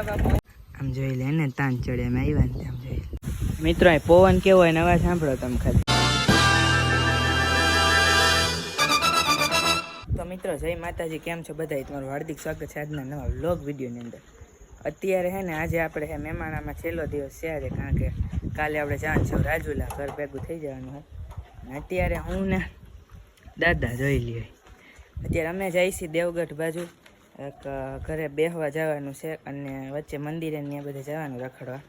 આમ જોઈ લે ને તાન ચડે એમ આવ્યા ને આમ જોઈ મિત્રો આ પવન કેવો હોય નવા સાંભળો તમે ખાલી. તો મિત્રો જય માતાજી, કેમ છો બધા? તમારું હાર્દિક સ્વાગત છે આજના નવા વ્લોગ વિડીયોની અંદર. અત્યારે હે ને આજે આપણે હે મહેમાનામાં છેલ્લો દિવસ છે આજે, કારણ કે કાલે આપણે જવાનું છે રાજુલા, ઘર ભેગું થઈ જવાનું હોય. અત્યારે હું ને દાદા જોઈ લઈએ. અત્યારે અમે જઈએ છીએ દેવગઢ બાજુ, એક ઘરે બેહવા જવાનું છે અને વચ્ચે મંદિરે ને બધે જવાનું રખડવા.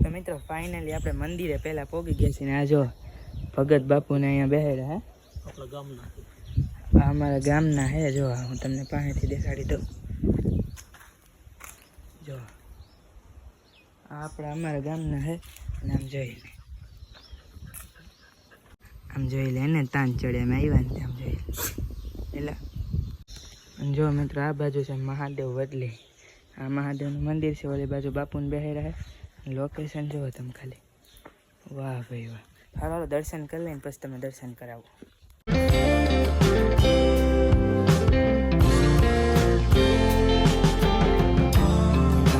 તો મિત્રો ફાઇનલી આપણે મંદિરે પહેલા પહોંચી ગયા છીએ ને આ જો ભગત બાપુને અહીંયા બેહેલા હે આપણા ગામના. અમારા ગામના હે, જો હું તમને પાસેથી દેખાડી દઉં. જો આપણા અમારા ગામના હે અને આમ જોઈ લે ને તાન ચડે એમ આવ્યા ને આમ જોઈ એટલે. અને જો મિત્રો આ બાજુ છે મહાદેવ વડલી, આ મહાદેવનું મંદિર છે. ઓલી બાજુ બાપુને બેહેલા હે. લોકેશન જુઓ તમે ખાલી, વાહ ભાઈ વાહ. હાલો દર્શન કરી લઈને પછી તમે દર્શન કરાવો.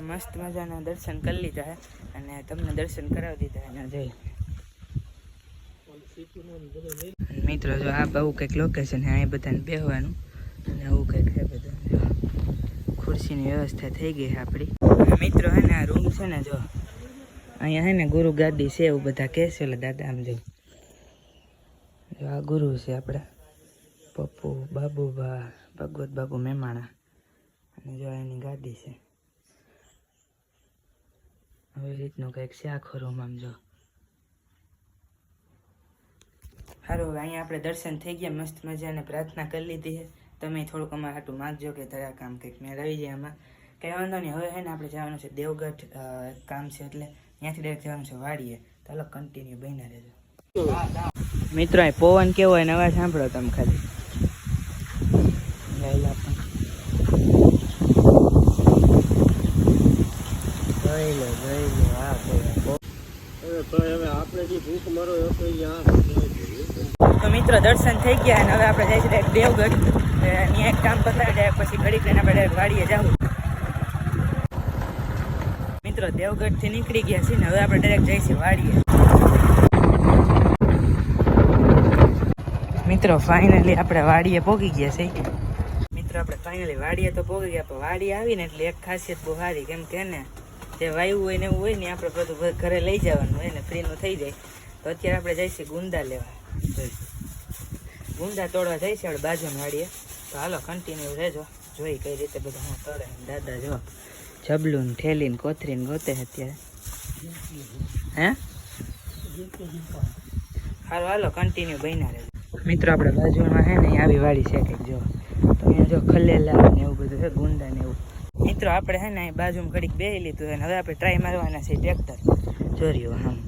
મસ્ત મજાના દર્શન કરી લીધા હે અને તમને દર્શન કરાવી દીધા એના જોઈ. મિત્રો જો આ બહુ કંઈક લોકેશન હે, અહીં બધાને બેહવાનું અને આવું કંઈક છે બધું. ખુરશીની વ્યવસ્થા થઈ ગઈ છે આપણી. મિત્રો હે ને આ રૂમ છે ને, જો અહીંયા હે ને ગુરુ ગાદી છે એવું બધા કહે છે. એટલે દાદા આમ જો આ ગુરુ છે આપણા પપ્પુ બાબુભા ભગવત બાબુ મેમાણા, અને જો એની ગાદી છે. આવી રીતનું કંઈક છે આખો રૂમ આમ જો. સારું, અહીંયા આપણે દર્શન થઈ ગયા મસ્ત મજાને, પ્રાર્થના કરી લીધી છે. તમે થોડુંક અમારા હાટું માગજો કે દયા કામ કંઈક મેં રહી જાય એમાં. કંઈ વાંધો નહીં. હવે હે ને આપણે જવાનું છે દેવગઢ કામ છે, એટલે ત્યાંથી ડાયરેક્ટ જવાનું છે વાડીએ. ચાલો કન્ટિન્યુ બન્યા રહેજો. મિત્રો આ પવન કેવો હોય નવા સાંભળો તમે ખાલી. તો મિત્રો દર્શન થઈ ગયા અને હવે આપણે જઈશું ડાયરેક્ટ દેવગઢ. ત્યાં એક કામ પતાવી ડાયરેક્ટ પછી ઘડીક લઈને આપણે ડાયરેક્ટ વાડીએ જવું. મિત્રો દેવગઢ થી નીકળી ગયા છીએ ને હવે આપણે ડાયરેક્ટ જઈશું વાડીએ. મિત્રો ફાઇનલી આપણે વાડીએ પહોંચી ગયા છે. મિત્રો આપણે ફાઇનલી વાડીએ તો પહોંચી ગયા, પણ વાડી આવીને એટલે એક ખાસિયત બહુ સારી, કેમ કે ને જે વાયુ હોય ને એવું હોય ને આપણે બધું ઘરે લઈ જવાનું હોય ને ફ્રીનું થઈ જાય. તો અત્યારે આપણે જઈશું ગુંદા લેવા, ગુંદા તોડવા જઈશું આપણે બાજુની વાડીએ. તો હાલો કન્ટિન્યુ રહેજો, જોઈ કઈ રીતે બધું હું તોડે. દાદા જો જબલું ઠેલીને કોથરીને ગોતે અત્યારે. હે હાલો હાલો કન્ટિન્યુ બન્યા રહેજો. મિત્રો આપણે બાજુમાં હે ને આવી વાડી છે કંઈક જો, તો અહીંયા જો ખલેલા ને એવું બધું છે, ગુંદા ને એવું. મિત્રો આપણે હે ને બાજુમાં ઘડીક બેસી લીધું અને હવે આપણે ટ્રાય મારવાના છે ટ્રેક્ટર જોર્યું આમ.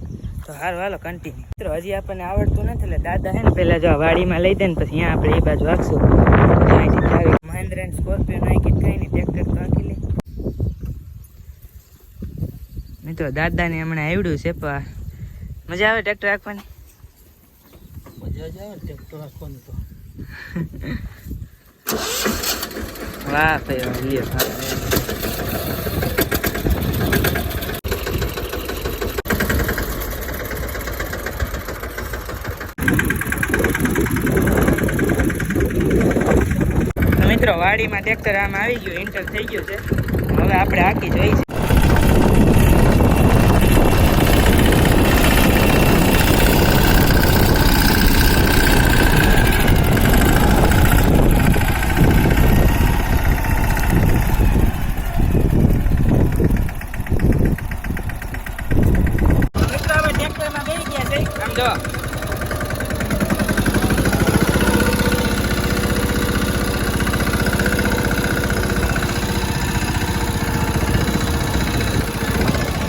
તો હારું હાલો કન્ટિન્યુ. મિત્રો હજી આપણને આવડતું નથી એટલે દાદા હે ને પહેલાં જો વાડીમાં લઈ દે ને પછી અહીંયા આપણે એ બાજુ આખશું. અહીંથી આવી મહેન્દ્ર એન્ડ સ્કોર્પિયો નાખી કંઈ નહીં, ટ્રેક્ટર તો આખી લે. મિત્રો દાદાને હમણાં આવડ્યું છે, પણ મજા આવે ટ્રેક્ટર રાખવાની? મજા જ આવે ટ્રેક્ટર રાખવાની તો. વાહ ભાઈ વાહ, લ્યો મિત્રો વાડીમાં ટ્રેક્ટર આમ આવી ગયું, એન્ટર થઈ ગયું છે. હવે આપણે આખી જોઈ છે.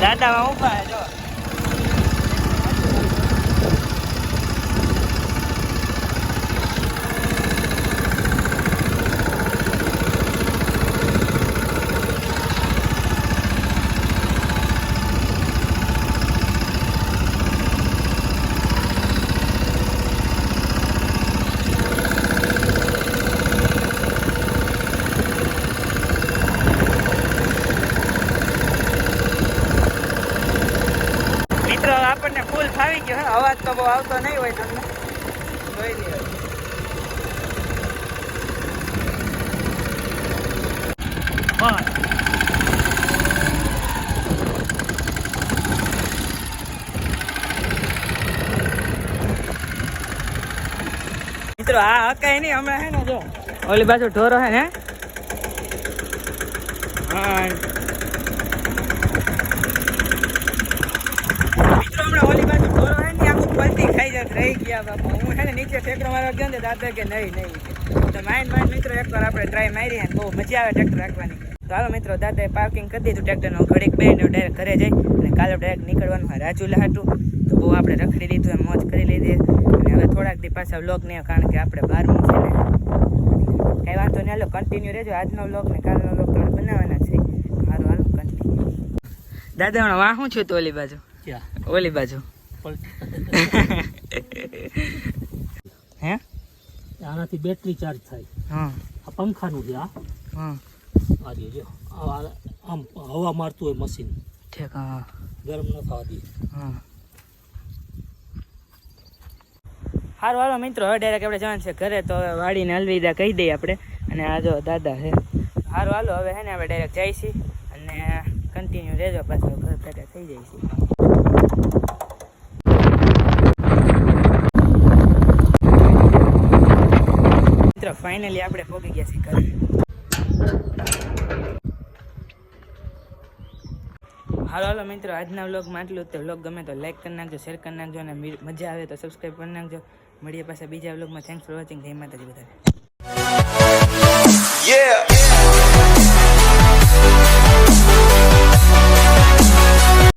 દાદા ઉભા જો. તો બહુ આવતો નહીં હોય તમને જોઈ લ્યો. મિત્રો આ હકાય નહીં હમણાં હે ને જો ઓલી બાજુ ઢોરો હે ને હા મિત્રો હમણાં ઓલી બાજુ ઢોરો હે ને આખું પલટી ખાઈ જત રહી ગયા બાપા. હું હે ને નીચે ટેક્ટર મારવા ગયો ને દાદા કે નહીં તો માઇન્ડ મિત્રો એકવાર આપણે ટ્રાય મારી ને બહુ મજા આવે ટ્રેક્ટર રાખવાની. તો હાલો મિત્રો દાદાએ પાર્કિંગ કરી દીધું ટ્રેક્ટરનું ઘડીક બેને ડાયરેક્ટ ઘરે જઈ અને કાલે ડાયરેક્ટ નીકળવાનું હોય રાજુલા હાટું. તો બહુ આપણે રખડી લીધું એમ મોજ કરી લીધી અને હવે થોડાક દી પાછા વ્લોગ નહીં કારણ કે આપણે 12મું છે ને કંઈ વાંધો નહીં. હાલો કન્ટિન્યુ રહેજો આજનો વ્લોગ ને કાલનો વ્લોગ તો બનાવવાના છે. સારું હાલો કન્ટિન્યુ. દાદા હમણાં વાહ શું છું તો ઓલી બાજુ ઓલી બાજુ હે આનાથી બેટરી ચાર્જ થાય. હા આ પંખાનું છે. આ હા આ જો આમ હવા મારતું હોય મશીન ઠીક હા ગરમ ન થવા દે. હા સારું હાલો મિત્રો હવે ડાયરેક્ટ આપણે જવાનું છે ઘરે. તો હવે વાડીને અલવિદા કહી દઈએ આપણે અને આ જો દાદા છે. સારું હાલો હવે હે ને આપણે ડાયરેક્ટ જઈશી અને કન્ટિન્યુ રહેજો પાછો ઘર ભેગા થઈ જઈશી. મિત્રો ફાઇનલી આપણે પહોંચી ગયા છીએ ઘરે. હાલો મિત્રો આજના વ્લોગમાં આટલું જ. તો વ્લોગ ગમે તો લાઈક કરી નાખજો, શેર કરી નાખજો અને મજા આવે તો સબસ્ક્રાઈબ કરી નાખજો. મળીએ પાછા બીજા વ્લોગમાં. Thanks for watching. જય માતાજી બધાને.